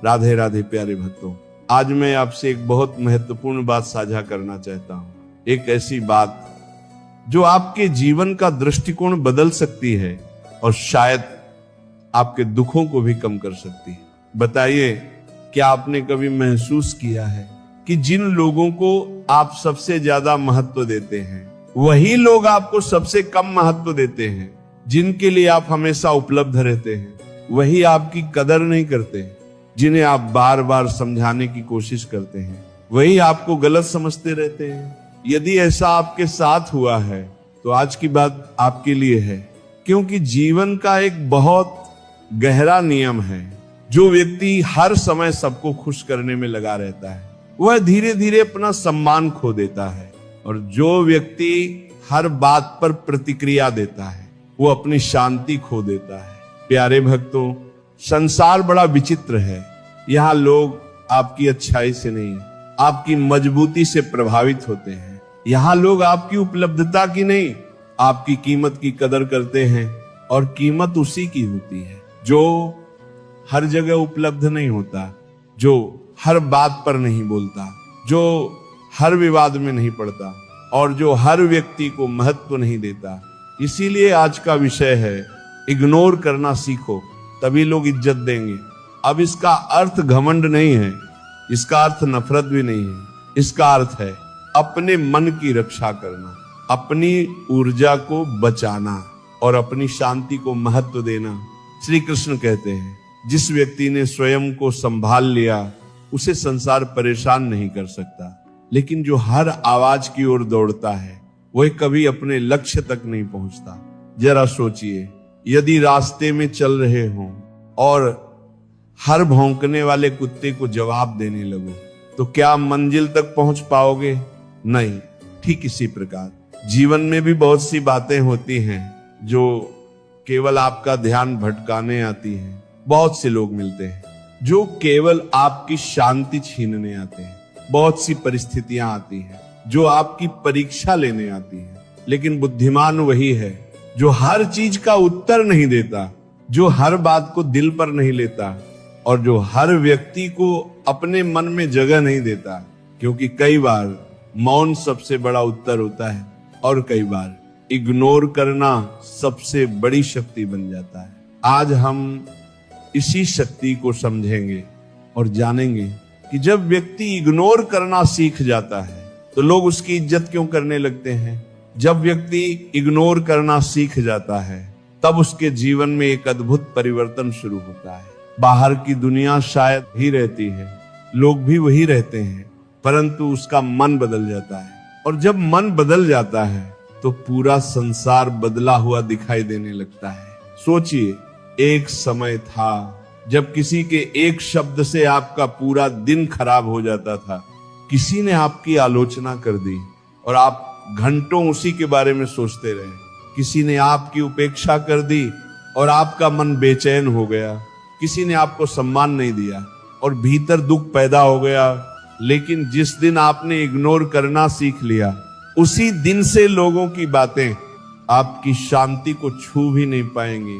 राधे राधे प्यारे भक्तों, आज मैं आपसे एक बहुत महत्वपूर्ण बात साझा करना चाहता हूं। एक ऐसी बात जो आपके जीवन का दृष्टिकोण बदल सकती है और शायद आपके दुखों को भी कम कर सकती है। बताइए, क्या आपने कभी महसूस किया है कि जिन लोगों को आप सबसे ज्यादा महत्व देते हैं वही लोग आपको सबसे कम महत्व देते हैं। जिनके लिए आप हमेशा उपलब्ध रहते हैं वही आपकी कदर नहीं करते। जिन्हें आप बार बार समझाने की कोशिश करते हैं वही आपको गलत समझते रहते हैं। यदि ऐसा आपके साथ हुआ है तो आज की बात आपके लिए है, क्योंकि जीवन का एक बहुत गहरा नियम है। जो व्यक्ति हर समय सबको खुश करने में लगा रहता है वह धीरे धीरे अपना सम्मान खो देता है, और जो व्यक्ति हर बात पर प्रतिक्रिया देता है वो अपनी शांति खो देता है। प्यारे भक्तों, संसार बड़ा विचित्र है। यहाँ लोग आपकी अच्छाई से नहीं, आपकी मजबूती से प्रभावित होते हैं। यहाँ लोग आपकी उपलब्धता की नहीं, आपकी कीमत की कदर करते हैं, और कीमत उसी की होती है जो हर जगह उपलब्ध नहीं होता, जो हर बात पर नहीं बोलता, जो हर विवाद में नहीं पड़ता, और जो हर व्यक्ति को महत्व नहीं देता। इसीलिए आज का विषय है इग्नोर करना सीखो, तभी लोग इज्जत देंगे। अब इसका अर्थ घमंड नहीं है, इसका अर्थ नफरत भी नहीं है। इसका अर्थ है अपने मन की रक्षा करना, अपनी ऊर्जा को बचाना और अपनी शांति को महत्व देना। श्री कृष्ण कहते हैं, जिस व्यक्ति ने स्वयं को संभाल लिया उसे संसार परेशान नहीं कर सकता, लेकिन जो हर आवाज की ओर दौड़ता है वह कभी अपने लक्ष्य तक नहीं पहुंचता। जरा सोचिए, यदि रास्ते में चल रहे हों और हर भौंकने वाले कुत्ते को जवाब देने लगो तो क्या मंजिल तक पहुंच पाओगे? नहीं। ठीक इसी प्रकार जीवन में भी बहुत सी बातें होती हैं जो केवल आपका ध्यान भटकाने आती हैं। बहुत से लोग मिलते हैं जो केवल आपकी शांति छीनने आते हैं। बहुत सी परिस्थितियां आती हैं जो आपकी परीक्षा लेने आती हैं, लेकिन बुद्धिमान वही है जो हर चीज का उत्तर नहीं देता, जो हर बात को दिल पर नहीं लेता, और जो हर व्यक्ति को अपने मन में जगह नहीं देता। क्योंकि कई बार मौन सबसे बड़ा उत्तर होता है, और कई बार इग्नोर करना सबसे बड़ी शक्ति बन जाता है। आज हम इसी शक्ति को समझेंगे और जानेंगे कि जब व्यक्ति इग्नोर करना सीख जाता है तो लोग उसकी इज्जत क्यों करने लगते हैं। जब व्यक्ति इग्नोर करना सीख जाता है तब उसके जीवन में एक अद्भुत परिवर्तन शुरू होता है। बाहर की दुनिया शायद ही रहती है, लोग भी वही रहते हैं, परंतु उसका मन बदल जाता है, और जब मन बदल जाता है तो पूरा संसार बदला हुआ दिखाई देने लगता है। सोचिए, एक समय था जब किसी के एक शब्द से आपका पूरा दिन खराब हो जाता था। किसी ने आपकी आलोचना कर दी और आप घंटों उसी के बारे में सोचते रहे। किसी ने आपकी उपेक्षा कर दी और आपका मन बेचैन हो गया। किसी ने आपको सम्मान नहीं दिया और भीतर दुख पैदा हो गया। लेकिन जिस दिन आपने इग्नोर करना सीख लिया, उसी दिन से लोगों की बातें आपकी शांति को छू भी नहीं पाएंगी,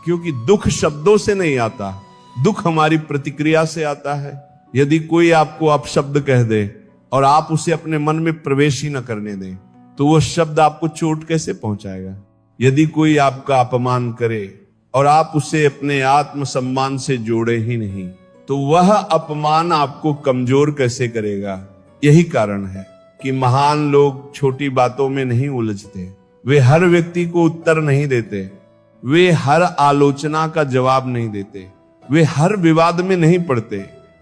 क्योंकि दुख शब्दों से नहीं आता, दुख हमारी प्रतिक्रिया से आता है। यदि कोई आपको अपशब्द कह दे और आप उसे अपने मन में प्रवेश ही न करने दें तो वो शब्द आपको चोट कैसे पहुंचाएगा। यदि कोई आपका अपमान करे और आप उसे अपने आत्मसम्मान से जोड़े ही नहीं तो वह अपमान आपको कमजोर कैसे करेगा। यही कारण है कि महान लोग छोटी बातों में नहीं उलझते, वे हर व्यक्ति को उत्तर नहीं देते, वे हर आलोचना का जवाब नहीं देते, वे हर विवाद में नहीं पड़ते,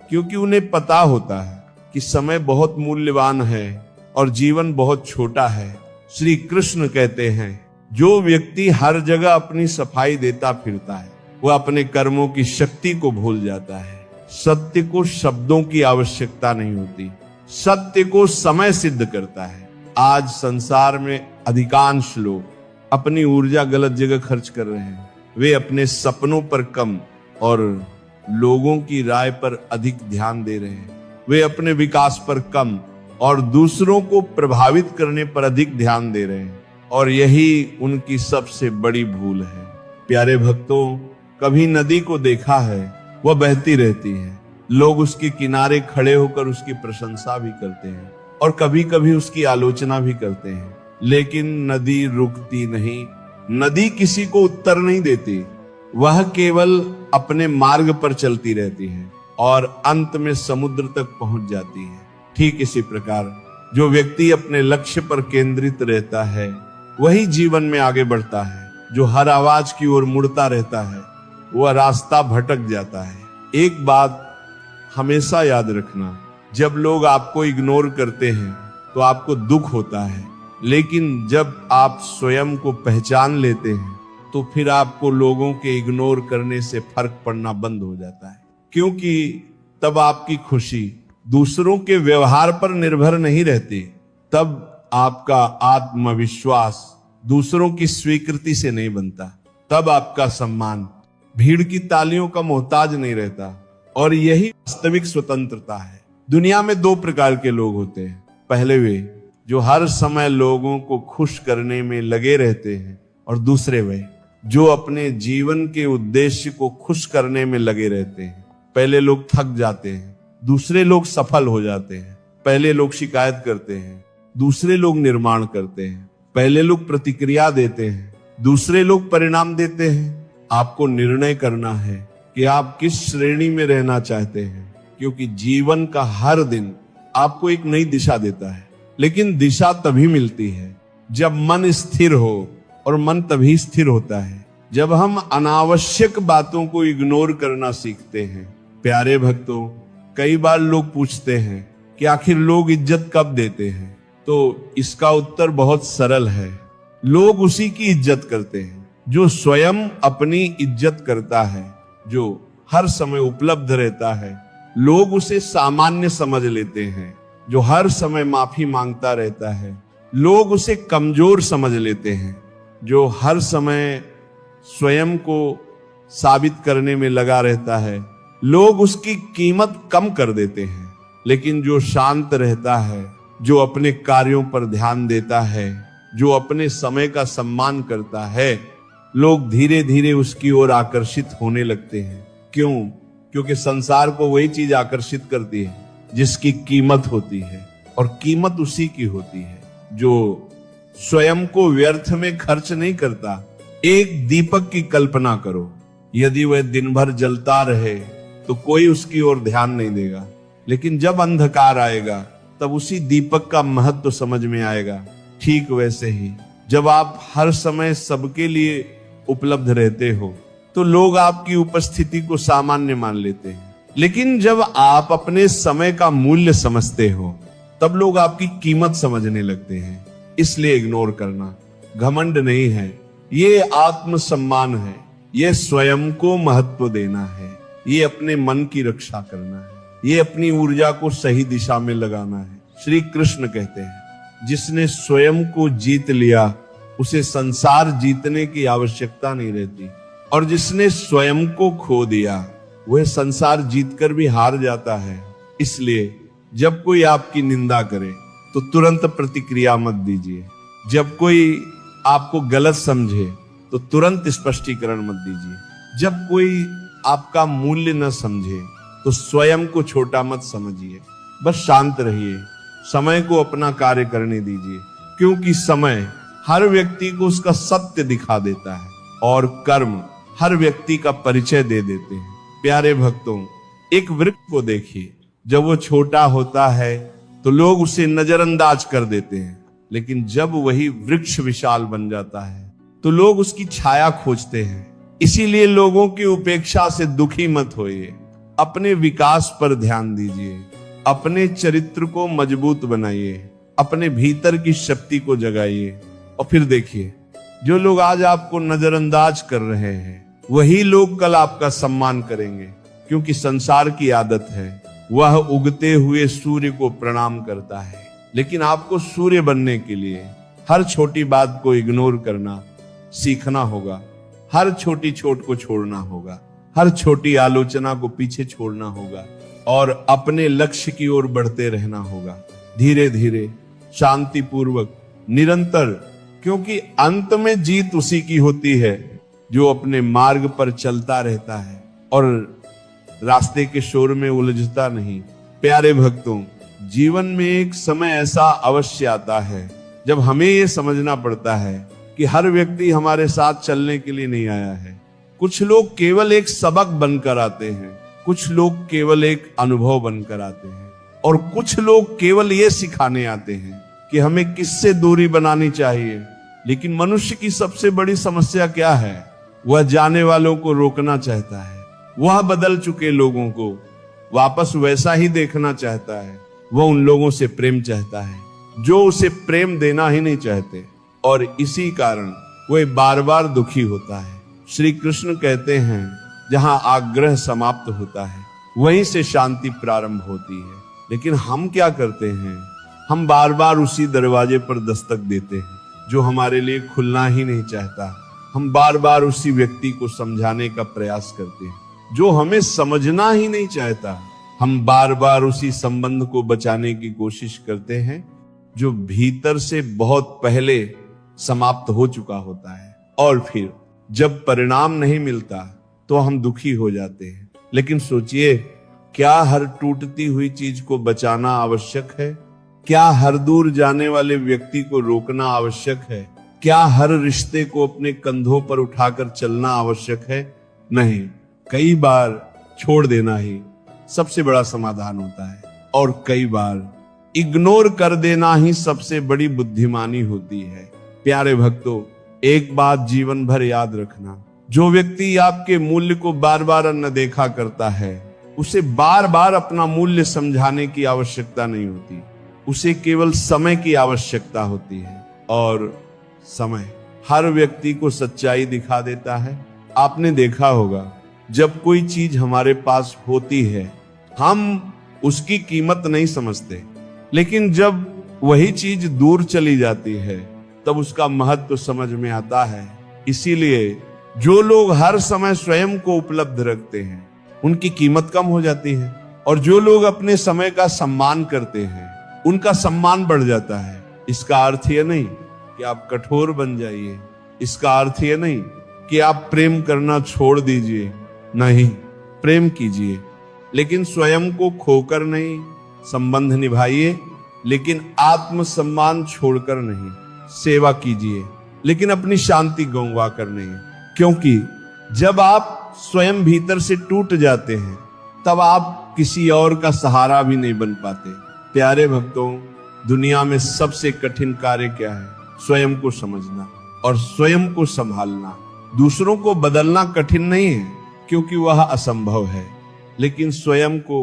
क्योंकि उन्हें पता होता है कि समय बहुत मूल्यवान है और जीवन बहुत छोटा है। श्री कृष्ण कहते हैं, जो व्यक्ति हर जगह अपनी सफाई देता फिरता है वह अपने कर्मों की शक्ति को भूल जाता है। सत्य को शब्दों की आवश्यकता नहीं होती, सत्य को समय सिद्ध करता है। आज संसार में अधिकांश लोग अपनी ऊर्जा गलत जगह खर्च कर रहे हैं। वे अपने सपनों पर कम और लोगों की राय पर अधिक ध्यान दे रहे हैं। वे अपने विकास पर कम और दूसरों को प्रभावित करने पर अधिक ध्यान दे रहे हैं, और यही उनकी सबसे बड़ी भूल है। प्यारे भक्तों, कभी नदी को देखा है, वह बहती रहती है, लोग उसके किनारे खड़े होकर उसकी प्रशंसा भी करते हैं और कभी कभी उसकी आलोचना भी करते हैं, लेकिन नदी रुकती नहीं। नदी किसी को उत्तर नहीं देती, वह केवल अपने मार्ग पर चलती रहती है और अंत में समुद्र तक पहुंच जाती है। ठीक इसी प्रकार जो व्यक्ति अपने लक्ष्य पर केंद्रित रहता है वही जीवन में आगे बढ़ता है। जो हर आवाज की ओर मुड़ता रहता है वह रास्ता भटक जाता है। एक बात हमेशा याद रखना, जब लोग आपको इग्नोर करते हैं तो आपको दुख होता है, लेकिन जब आप स्वयं को पहचान लेते हैं तो फिर आपको लोगों के इग्नोर करने से फर्क पड़ना बंद हो जाता है, क्योंकि तब आपकी खुशी दूसरों के व्यवहार पर निर्भर नहीं रहती। तब आपका आत्मविश्वास दूसरों की स्वीकृति से नहीं बनता। तब आपका सम्मान भीड़ की तालियों का मोहताज नहीं रहता। और यही वास्तविक स्वतंत्रता है। दुनिया में दो प्रकार के लोग होते हैं। पहले वे जो हर समय लोगों को खुश करने में लगे रहते हैं, और दूसरे वे जो अपने जीवन के उद्देश्य को खुश करने में लगे रहते हैं। पहले लोग थक जाते हैं, दूसरे लोग सफल हो जाते हैं। पहले लोग शिकायत करते हैं, दूसरे लोग निर्माण करते हैं। पहले लोग प्रतिक्रिया देते हैं, दूसरे लोग परिणाम देते हैं। आपको निर्णय करना है कि आप किस श्रेणी में रहना चाहते हैं, क्योंकि जीवन का हर दिन आपको एक नई दिशा देता है। लेकिन दिशा तभी मिलती है जब मन स्थिर हो, और मन तभी स्थिर होता है जब हम अनावश्यक बातों को इग्नोर करना सीखते हैं। प्यारे भक्तों, कई बार लोग पूछते हैं कि आखिर लोग इज्जत कब देते हैं, तो इसका उत्तर बहुत सरल है। लोग उसी की इज्जत करते हैं जो स्वयं अपनी इज्जत करता है, जो हर समय उपलब्ध रहता है। लोग उसे सामान्य समझ लेते हैं, जो हर समय माफी मांगता रहता है। लोग उसे कमजोर समझ लेते हैं, जो हर समय स्वयं को साबित करने में लगा रहता है। लोग उसकी कीमत कम कर देते हैं, लेकिन जो शांत रहता है, जो अपने कार्यों पर ध्यान देता है, जो अपने समय का सम्मान करता है, लोग धीरे धीरे उसकी ओर आकर्षित होने लगते हैं। क्यों? क्योंकि संसार को वही चीज आकर्षित करती है जिसकी कीमत होती है, और कीमत उसी की होती है जो स्वयं को व्यर्थ में खर्च नहीं करता। एक दीपक की कल्पना करो, यदि वह दिन भर जलता रहे तो कोई उसकी ओर ध्यान नहीं देगा, लेकिन जब अंधकार आएगा तब उसी दीपक का महत्व समझ में आएगा। ठीक वैसे ही जब आप हर समय सबके लिए उपलब्ध रहते हो तो लोग आपकी उपस्थिति को सामान्य मान लेते हैं, लेकिन जब आप अपने समय का मूल्य समझते हो तब लोग आपकी कीमत समझने लगते हैं। इसलिए इग्नोर करना घमंड नहीं है, ये आत्मसम्मान है, ये स्वयं को महत्व देना है, ये अपने मन की रक्षा करना है, ये अपनी ऊर्जा को सही दिशा में लगाना है। श्री कृष्ण कहते हैं, जिसने स्वयं को जीत लिया उसे संसार जीतने की आवश्यकता नहीं रहती, और जिसने स्वयं को खो दिया वह संसार जीतकर भी हार जाता है। इसलिए जब कोई आपकी निंदा करे तो तुरंत प्रतिक्रिया मत दीजिए। जब कोई आपको गलत समझे तो तुरंत स्पष्टीकरण मत दीजिए। जब कोई आपका मूल्य न समझे तो स्वयं को छोटा मत समझिए। बस शांत रहिए, समय को अपना कार्य करने दीजिए, क्योंकि समय हर व्यक्ति को उसका सत्य दिखा देता है और कर्म हर व्यक्ति का परिचय दे देते हैं। प्यारे भक्तों, एक वृक्ष को देखिए, जब वो छोटा होता है तो लोग उसे नजरअंदाज कर देते हैं, लेकिन जब वही वृक्ष विशाल बन जाता है तो लोग उसकी छाया खोजते हैं। इसीलिए लोगों की उपेक्षा से दुखी मत होइए, अपने विकास पर ध्यान दीजिए, अपने चरित्र को मजबूत बनाइए, अपने भीतर की शक्ति को जगाइए। और फिर देखिए, जो लोग आज आपको नजरअंदाज कर रहे हैं वही लोग कल आपका सम्मान करेंगे, क्योंकि संसार की आदत है वह उगते हुए सूर्य को प्रणाम करता है। लेकिन आपको सूर्य बनने के लिए हर छोटी बात को इग्नोर करना सीखना होगा, हर छोटी चोट को छोड़ना होगा, हर छोटी आलोचना को पीछे छोड़ना होगा और अपने लक्ष्य की ओर बढ़ते रहना होगा, धीरे धीरे, शांतिपूर्वक, निरंतर, क्योंकि अंत में जीत उसी की होती है जो अपने मार्ग पर चलता रहता है और रास्ते के शोर में उलझता नहीं। प्यारे भक्तों, जीवन में एक समय ऐसा अवश्य आता है जब हमें ये समझना पड़ता है कि हर व्यक्ति हमारे साथ चलने के लिए नहीं आया है। कुछ लोग केवल एक सबक बनकर आते हैं, कुछ लोग केवल एक अनुभव बनकर आते हैं, और कुछ लोग केवल ये सिखाने आते हैं कि हमें किससे दूरी बनानी चाहिए। लेकिन मनुष्य की सबसे बड़ी समस्या क्या है? वह जाने वालों को रोकना चाहता है, वह बदल चुके लोगों को वापस वैसा ही देखना चाहता है, वह उन लोगों से प्रेम चाहता है जो उसे प्रेम देना ही नहीं चाहते, और इसी कारण वह बार बार दुखी होता है। श्री कृष्ण कहते हैं, जहां आग्रह समाप्त होता है वहीं से शांति प्रारंभ होती है। लेकिन हम क्या करते हैं? हम बार बार उसी दरवाजे पर दस्तक देते हैं जो हमारे लिए खुलना ही नहीं चाहता। हम बार बार उसी व्यक्ति को समझाने का प्रयास करते हैं जो हमें समझना ही नहीं चाहता। हम बार बार उसी संबंध को बचाने की कोशिश करते हैं जो भीतर से बहुत पहले समाप्त हो चुका होता है, और फिर जब परिणाम नहीं मिलता तो हम दुखी हो जाते हैं। लेकिन सोचिए, क्या हर टूटती हुई चीज को बचाना आवश्यक है? क्या हर दूर जाने वाले व्यक्ति को रोकना आवश्यक है? क्या हर रिश्ते को अपने कंधों पर उठाकर चलना आवश्यक है? नहीं, कई बार छोड़ देना ही सबसे बड़ा समाधान होता है, और कई बार इग्नोर कर देना ही सबसे बड़ी बुद्धिमानी होती है। प्यारे भक्तों, एक बात जीवन भर याद रखना, जो व्यक्ति आपके मूल्य को बार बार अनदेखा करता है उसे बार बार अपना मूल्य समझाने की आवश्यकता नहीं होती, उसे केवल समय की आवश्यकता होती है। और समय हर व्यक्ति को सच्चाई दिखा देता है। आपने देखा होगा, जब कोई चीज हमारे पास होती है हम उसकी कीमत नहीं समझते, लेकिन जब वही चीज दूर चली जाती है तब उसका महत्व समझ में आता है। इसीलिए जो लोग हर समय स्वयं को उपलब्ध रखते हैं उनकी कीमत कम हो जाती है, और जो लोग अपने समय का सम्मान करते हैं उनका सम्मान बढ़ जाता है। इसका अर्थ यह नहीं कि आप कठोर बन जाइए, इसका अर्थ यह नहीं कि आप प्रेम करना छोड़ दीजिए। नहीं, प्रेम कीजिए, लेकिन स्वयं को खोकर नहीं। संबंध निभाइए, लेकिन आत्मसम्मान छोड़कर नहीं। सेवा कीजिए, लेकिन अपनी शांति गंवा कर नहीं। क्योंकि जब आप स्वयं भीतर से टूट जाते हैं तब आप किसी और का सहारा भी नहीं बन पाते। प्यारे भक्तों, दुनिया में सबसे कठिन कार्य क्या है? स्वयं को समझना और स्वयं को संभालना। दूसरों को बदलना कठिन नहीं है, क्योंकि वह असंभव है, लेकिन स्वयं को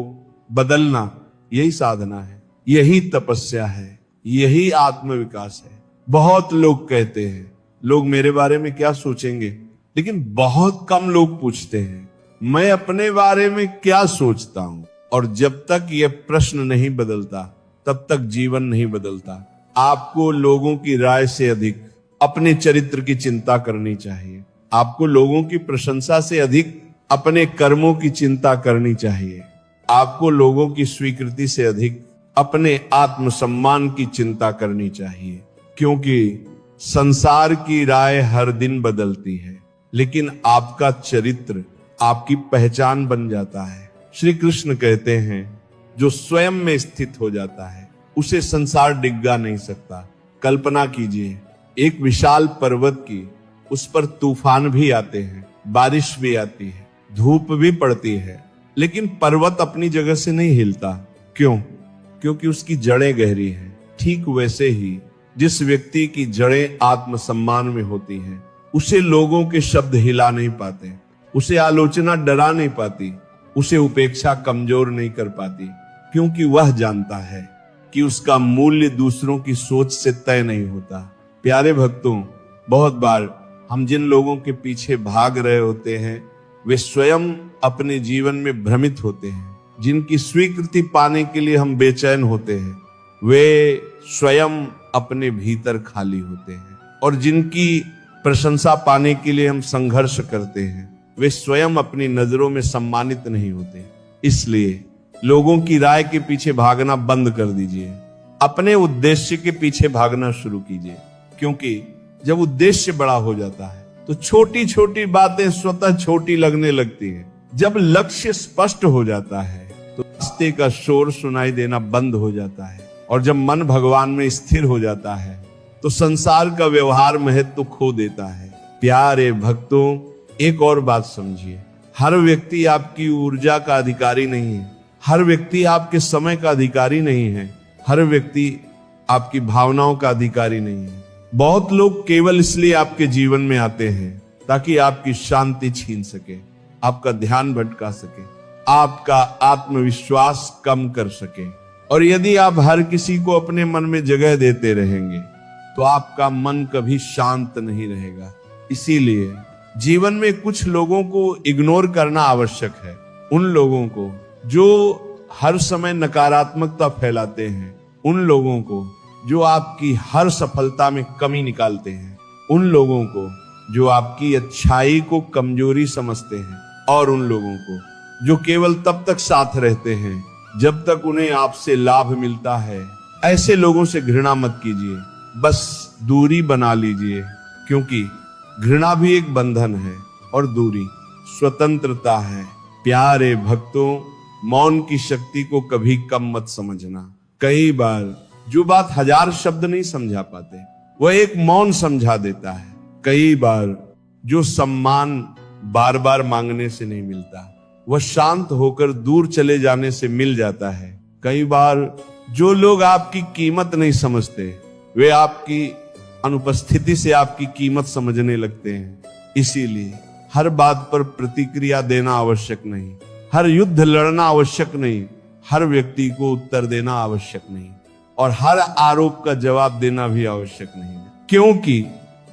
बदलना यही साधना है, यही तपस्या है, यही आत्मविकास है। बहुत लोग कहते हैं, लोग मेरे बारे में क्या सोचेंगे, लेकिन बहुत कम लोग पूछते हैं मैं अपने बारे में क्या सोचता हूं। और जब तक यह प्रश्न नहीं बदलता तब तक जीवन नहीं बदलता। आपको लोगों की राय से अधिक अपने चरित्र की चिंता करनी चाहिए। आपको लोगों की प्रशंसा से अधिक अपने कर्मों की चिंता करनी चाहिए। आपको लोगों की स्वीकृति से अधिक अपने आत्मसम्मान की चिंता करनी चाहिए, क्योंकि संसार की राय हर दिन बदलती है, लेकिन आपका चरित्र आपकी पहचान बन जाता है। श्री कृष्ण कहते हैं, जो स्वयं में स्थित हो जाता है उसे संसार डिगा नहीं सकता। कल्पना कीजिए, एक विशाल पर्वत की, उस पर तूफान भी आते हैं, बारिश भी आती है, धूप भी पड़ती है, लेकिन पर्वत अपनी जगह से नहीं हिलता। क्यों? क्योंकि उसकी जड़ें गहरी हैं। ठीक वैसे ही जिस व्यक्ति की जड़ें आत्मसम्मान में होती हैं उसे लोगों के शब्द हिला नहीं पाते, उसे आलोचना डरा नहीं पाती, उसे उपेक्षा कमजोर नहीं कर पाती, क्योंकि वह जानता है कि उसका मूल्य दूसरों की सोच से तय नहीं होता। प्यारे भक्तों, बहुत बार हम जिन लोगों के पीछे भाग रहे होते हैं वे स्वयं अपने जीवन में भ्रमित होते हैं। जिनकी स्वीकृति पाने के लिए हम बेचैन होते हैं वे स्वयं अपने भीतर खाली होते हैं, और जिनकी प्रशंसा पाने के लिए हम संघर्ष करते हैं वे स्वयं अपनी नजरों में सम्मानित नहीं होते। इसलिए लोगों की राय के पीछे भागना बंद कर दीजिए, अपने उद्देश्य के पीछे भागना शुरू कीजिए। क्योंकि जब उद्देश्य बड़ा हो जाता है तो छोटी छोटी बातें स्वतः छोटी लगने लगती हैं। जब लक्ष्य स्पष्ट हो जाता है तो रास्ते का शोर सुनाई देना बंद हो जाता है, और जब मन भगवान में स्थिर हो जाता है तो संसार का व्यवहार महत्व खो देता है। प्यारे भक्तों, एक और बात समझिए, हर व्यक्ति आपकी ऊर्जा का अधिकारी नहीं है, हर व्यक्ति आपके समय का अधिकारी नहीं है, हर व्यक्ति आपकी भावनाओं का अधिकारी नहीं है। बहुत लोग केवल इसलिए आपके जीवन में आते हैं ताकि आपकी शांति छीन सके, आपका ध्यान भटका सके, आपका आत्मविश्वास कम कर सके। और यदि आप हर किसी को अपने मन में जगह देते रहेंगे तो आपका मन कभी शांत नहीं रहेगा। इसीलिए जीवन में कुछ लोगों को इग्नोर करना आवश्यक है। उन लोगों को जो हर समय नकारात्मकता फैलाते हैं, उन लोगों को जो आपकी हर सफलता में कमी निकालते हैं, उन लोगों को जो आपकी अच्छाई को कमजोरी समझते हैं, और उन लोगों को जो केवल तब तक साथ रहते हैं जब तक उन्हें आपसे लाभ मिलता है। ऐसे लोगों से घृणा मत कीजिए, बस दूरी बना लीजिए, क्योंकि घृणा भी एक बंधन है और दूरी स्वतंत्रता है। प्यारे भक्तों, मौन की शक्ति को कभी कम मत समझना। कई बार जो बात 1000 शब्द नहीं समझा पाते वह एक मौन समझा देता है। कई बार जो सम्मान बार बार मांगने से नहीं मिलता वह शांत होकर दूर चले जाने से मिल जाता है। कई बार जो लोग आपकी कीमत नहीं समझते वे आपकी अनुपस्थिति से आपकी कीमत समझने लगते हैं। इसीलिए हर बात पर प्रतिक्रिया देना आवश्यक नहीं, हर युद्ध लड़ना आवश्यक नहीं, हर व्यक्ति को उत्तर देना आवश्यक नहीं, और हर आरोप का जवाब देना भी आवश्यक नहीं। क्योंकि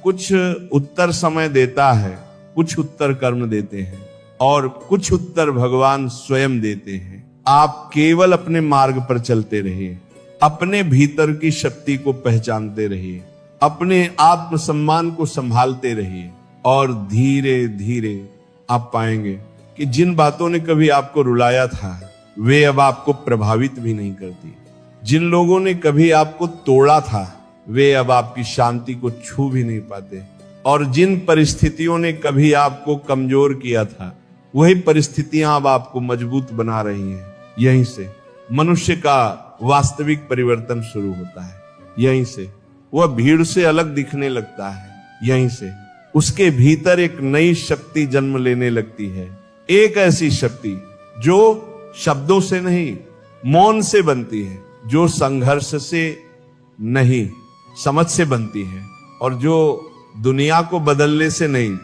कुछ उत्तर समय देता है, कुछ उत्तर कर्म देते हैं, और कुछ उत्तर भगवान स्वयं देते हैं। आप केवल अपने मार्ग पर चलते रहिए, अपने भीतर की शक्ति को पहचानते रहिए, अपने आत्मसम्मान को संभालते रहिए, और धीरे धीरे आप पाएंगे कि जिन बातों ने कभी आपको रुलाया था वे अब आपको प्रभावित भी नहीं करती। जिन लोगों ने कभी आपको तोड़ा था वे अब आपकी शांति को छू भी नहीं पाते, और जिन परिस्थितियों ने कभी आपको कमजोर किया था वही परिस्थितियां अब आपको मजबूत बना रही हैं। यहीं से मनुष्य का वास्तविक परिवर्तन शुरू होता है, यहीं से वह भीड़ से अलग दिखने लगता है, यहीं से उसके भीतर एक नई शक्ति जन्म लेने लगती है। एक ऐसी शक्ति जो शब्दों से नहीं, मौन से बनती है, जो संघर्ष से नहीं, समझ से बनती है, और जो दुनिया को बदलने से नहीं,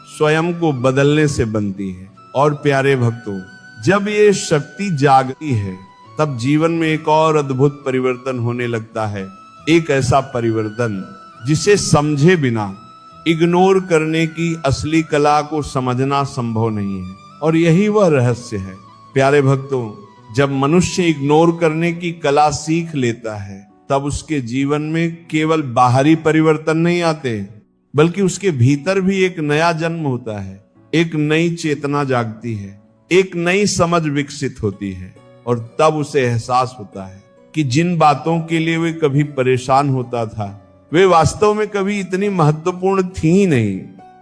स्वयं को बदलने से बनती है। और प्यारे भक्तों, जब ये शक्ति जागती है तब जीवन में एक और अद्भुत परिवर्तन होने लगता है। एक ऐसा परिवर्तन जिसे समझे बिना इग्नोर करने की असली कला को समझना संभव नहीं है, और यही वह रहस्य है। प्यारे भक्तों, जब मनुष्य इग्नोर करने की कला सीख लेता है तब उसके जीवन में केवल बाहरी परिवर्तन नहीं आते, बल्कि उसके भीतर भी एक नया जन्म होता है, एक नई चेतना जागती है, एक नई समझ विकसित होती है, और तब उसे एहसास होता है कि जिन बातों के लिए वे कभी परेशान होता था वे वास्तव में कभी इतनी महत्वपूर्ण थी ही नहीं।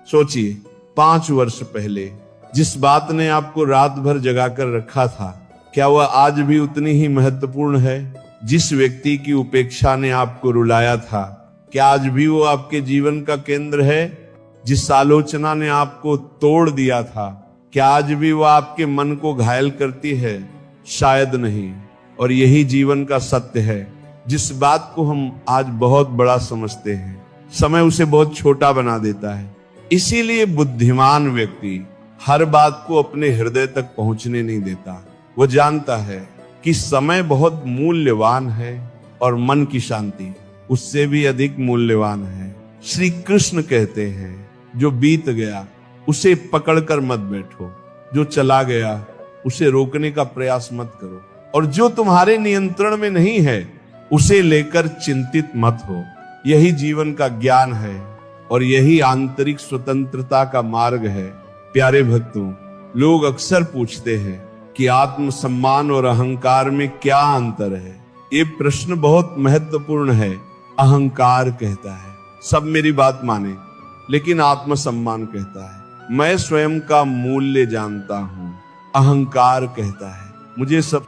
सोचिए, 5 वर्ष पहले जिस बात ने आपको रात भर जगाकर रखा था, क्या वह आज भी उतनी ही महत्वपूर्ण है? जिस व्यक्ति की उपेक्षा ने आपको रुलाया था, क्या आज भी वो आपके जीवन का केंद्र है? जिस आलोचना ने आपको तोड़ दिया था, क्या आज भी वो आपके मन को घायल करती है? शायद नहीं। और यही जीवन का सत्य है। जिस बात को हम आज बहुत बड़ा समझते हैं, समय उसे बहुत छोटा बना देता है। इसीलिए बुद्धिमान व्यक्ति हर बात को अपने हृदय तक पहुंचने नहीं देता। वो जानता है कि समय बहुत मूल्यवान है और मन की शांति उससे भी अधिक मूल्यवान है। श्री कृष्ण कहते हैं, जो बीत गया उसे पकड़कर मत बैठो, जो चला गया उसे रोकने का प्रयास मत करो, और जो तुम्हारे नियंत्रण में नहीं है उसे लेकर चिंतित मत हो। यही जीवन का ज्ञान है और यही आंतरिक स्वतंत्रता का मार्ग है। प्यारे भक्तों, लोग अक्सर पूछते हैं कि आत्मसम्मान और अहंकार में क्या अंतर है। ये प्रश्न बहुत महत्वपूर्ण है। अहंकार कहता है सब मेरी बात माने, लेकिन आत्मसम्मान कहता है मैं स्वयं का मूल्य जानता हूं, अहंकार कहता है मुझे सब,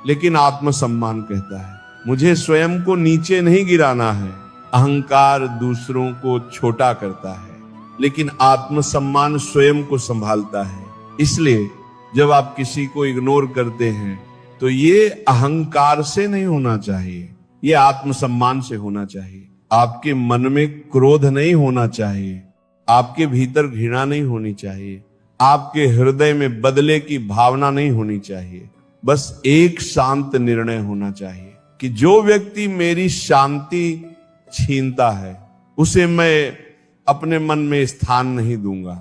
लेकिन आत्मसम्मान कहता है मुझे स्वयं को नीचे नहीं गिराना है। अहंकार दूसरों को छोटा करता है, लेकिन आत्मसम्मान स्वयं को संभालता है। इसलिए जब आप किसी को इग्नोर करते हैं तो ये अहंकार से नहीं होना चाहिए, ये आत्मसम्मान से होना चाहिए। आपके मन में क्रोध नहीं होना चाहिए, आपके भीतर घृणा नहीं होनी चाहिए, आपके हृदय में बदले की भावना नहीं होनी चाहिए। बस एक शांत निर्णय होना चाहिए कि जो व्यक्ति मेरी शांति छीनता है उसे मैं अपने मन में स्थान नहीं दूंगा।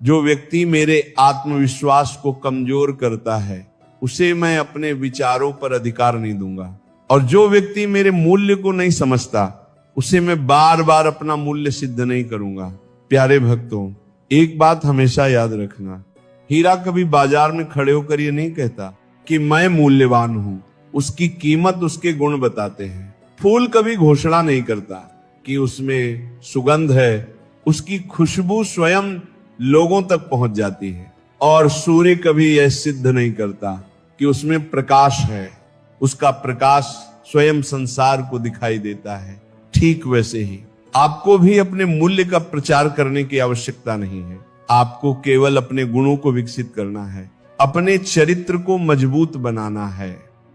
जो व्यक्ति मेरे आत्मविश्वास को कमजोर करता है उसे मैं अपने विचारों पर अधिकार नहीं दूंगा। और जो व्यक्ति मेरे मूल्य को नहीं समझता उसे मैं बार बार अपना मूल्य सिद्ध नहीं करूंगा। प्यारे भक्तों, एक बात हमेशा याद रखना, हीरा कभी बाजार में खड़े होकर ये नहीं कहता कि मैं मूल्यवान हूं, उसकी कीमत उसके गुण बताते हैं। फूल कभी घोषणा नहीं करता कि उसमें सुगंध है, उसकी खुशबू स्वयं लोगों तक पहुंच जाती है। और सूर्य कभी यह सिद्ध नहीं करता कि उसमें प्रकाश है, उसका प्रकाश स्वयं संसार को दिखाई देता है। ठीक वैसे ही आपको भी अपने मूल्य का प्रचार करने की आवश्यकता नहीं है। आपको केवल अपने गुणों को विकसित करना है, अपने चरित्र को मजबूत बनाना है,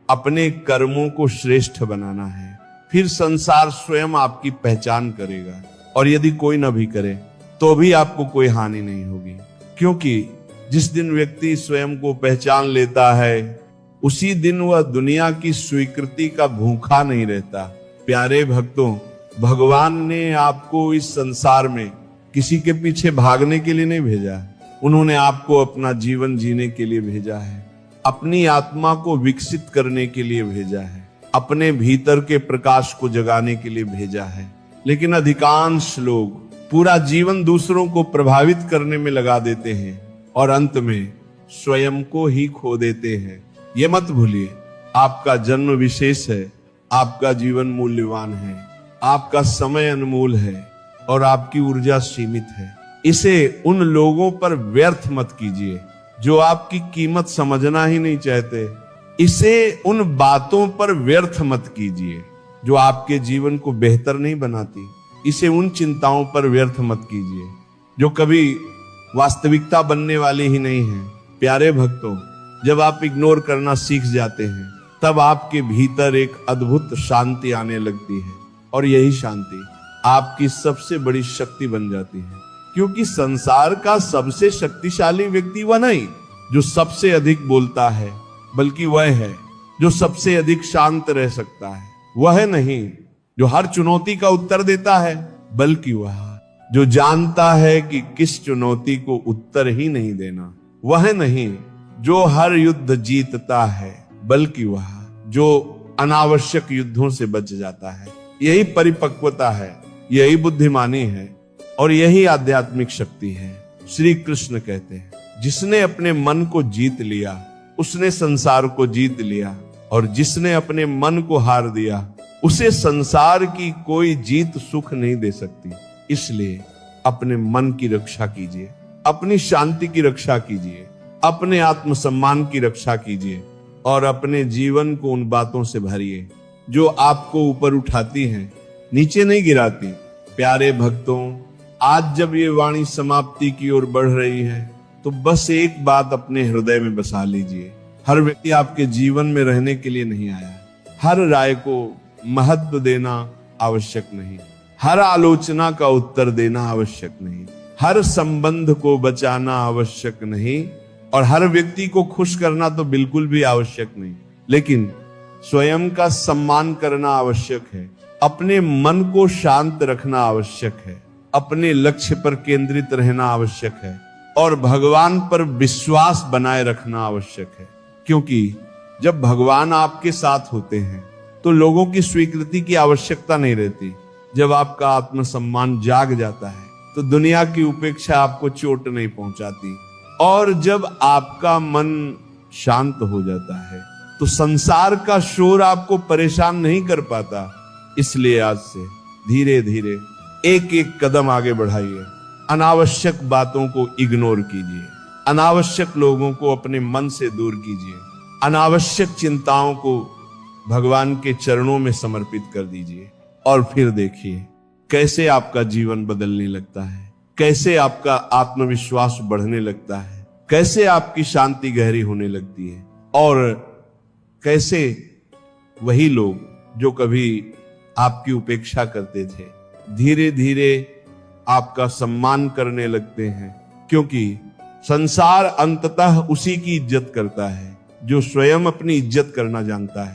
अपने कर्मों को श्रेष्ठ बनाना है। फिर संसार स्वयं आपकी पहचान करेगा, और यदि कोई न भी करे तो भी आपको कोई हानि नहीं होगी। क्योंकि जिस दिन व्यक्ति स्वयं को पहचान लेता है उसी दिन वह दुनिया की स्वीकृति का भूखा नहीं रहता। प्यारे भक्तों, भगवान ने आपको इस संसार में किसी के पीछे भागने के लिए नहीं भेजा है, उन्होंने आपको अपना जीवन जीने के लिए भेजा है, अपनी आत्मा को विकसित करने के लिए भेजा है, अपने भीतर के प्रकाश को जगाने के लिए भेजा है। लेकिन अधिकांश लोग पूरा जीवन दूसरों को प्रभावित करने में लगा देते हैं और अंत में स्वयं को ही खो देते हैं। ये मत भूलिए, आपका जन्म विशेष है, आपका जीवन मूल्यवान है, आपका समय अनमोल है और आपकी ऊर्जा सीमित है। इसे उन लोगों पर व्यर्थ मत कीजिए जो आपकी कीमत समझना ही नहीं चाहते। इसे उन बातों पर व्यर्थ मत कीजिए जो आपके जीवन को बेहतर नहीं बनाती। इसे उन चिंताओं पर व्यर्थ मत कीजिए जो कभी वास्तविकता बनने वाली ही नहीं है। प्यारे भक्तों, जब आप इग्नोर करना सीख जाते हैं तब आपके भीतर एक अद्भुत शांति आने लगती है, और यही शांति आपकी सबसे बड़ी शक्ति बन जाती है। क्योंकि संसार का सबसे शक्तिशाली व्यक्ति वह नहीं जो सबसे अधिक बोलता है, बल्कि वह है जो सबसे अधिक शांत रह सकता है। वह नहीं जो हर चुनौती का उत्तर देता है, बल्कि वह जो जानता है कि किस चुनौती को उत्तर ही नहीं देना। वह नहीं जो हर युद्ध जीतता है, बल्कि वह जो अनावश्यक युद्धों से बच जाता है। यही परिपक्वता है, यही बुद्धिमानी है और यही आध्यात्मिक शक्ति है। श्री कृष्ण कहते हैं, जिसने अपने मन को जीत लिया उसने संसार को जीत लिया, और जिसने अपने मन को हार दिया उसे संसार की कोई जीत सुख नहीं दे सकती। इसलिए अपने मन की रक्षा कीजिए, अपनी शांति की रक्षा कीजिए, अपने आत्मसम्मान की रक्षा कीजिए और अपने जीवन को उन बातों से भरिए जो आपको ऊपर उठाती हैं, नीचे नहीं गिराती। प्यारे भक्तों, आज जब ये वाणी समाप्ति की ओर बढ़ रही है तो बस एक बात अपने हृदय में बसा लीजिए, हर व्यक्ति आपके जीवन में रहने के लिए नहीं आया। हर राय को महत्व देना आवश्यक नहीं, हर आलोचना का उत्तर देना आवश्यक नहीं, हर संबंध को बचाना आवश्यक नहीं, और हर व्यक्ति को खुश करना तो बिल्कुल भी आवश्यक नहीं। लेकिन स्वयं का सम्मान करना आवश्यक है, अपने मन को शांत रखना आवश्यक है, अपने लक्ष्य पर केंद्रित रहना आवश्यक है और भगवान पर विश्वास बनाए रखना आवश्यक है। क्योंकि जब भगवान आपके साथ होते हैं तो लोगों की स्वीकृति की आवश्यकता नहीं रहती। जब आपका आत्मसम्मान जाग जाता है तो दुनिया की उपेक्षा आपको चोट नहीं पहुंचाती, और जब आपका मन शांत हो जाता है तो संसार का शोर आपको परेशान नहीं कर पाता। इसलिए आज से धीरे धीरे एक एक कदम आगे बढ़ाइए, अनावश्यक बातों को इग्नोर कीजिए, अनावश्यक लोगों को अपने मन से दूर कीजिए, अनावश्यक चिंताओं को भगवान के चरणों में समर्पित कर दीजिए और फिर देखिए कैसे आपका जीवन बदलने लगता है, कैसे आपका आत्मविश्वास बढ़ने लगता है, कैसे आपकी शांति गहरी होने लगती है और कैसे वही लोग जो कभी आपकी उपेक्षा करते थे धीरे धीरे आपका सम्मान करने लगते हैं, क्योंकि संसार अंततः उसी की इज्जत करता है जो स्वयं अपनी इज्जत करना जानता है।